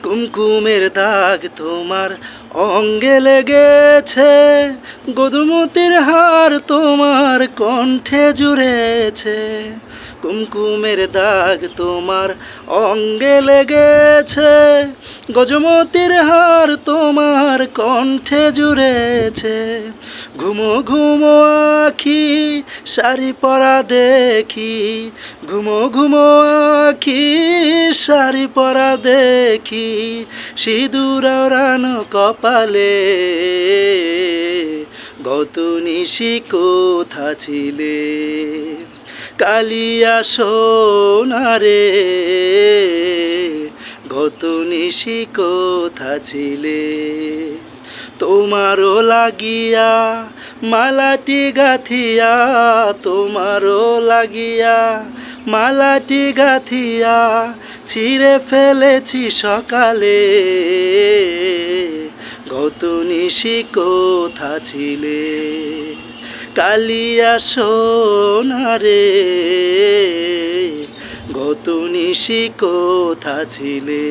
কুমকুমের দাগ তোমার অঙ্গে লেগেছে, গোধূমতির হার তোমার কণ্ঠে জুড়েছে। কুমকুমের দাগ তোমার অঙ্গে লেগেছে, গজমতির হার তোমার কণ্ঠে জুড়েছে। ঘুমো ঘুমো আখি শাড়ি পরা দেখি, ঘুমো ঘুমো আখি শাড়ি পরা দেখি, সিঁদুর ওড়ানো কপালে, গত নিশি কোথা ছিলে? কালিয়া সোনারে, গত নিশি কোথা ছিলে? তোমারও লাগিয়া মালাটি গাথিয়া, তোমারও লাগিয়া মালাটি গাথিয়া, ছিঁড়ে ফেলেছি সকালে, গত নিশি কোথা ছিলে? কালিয়া সোনারে, গত নিশি কোথা ছিলে?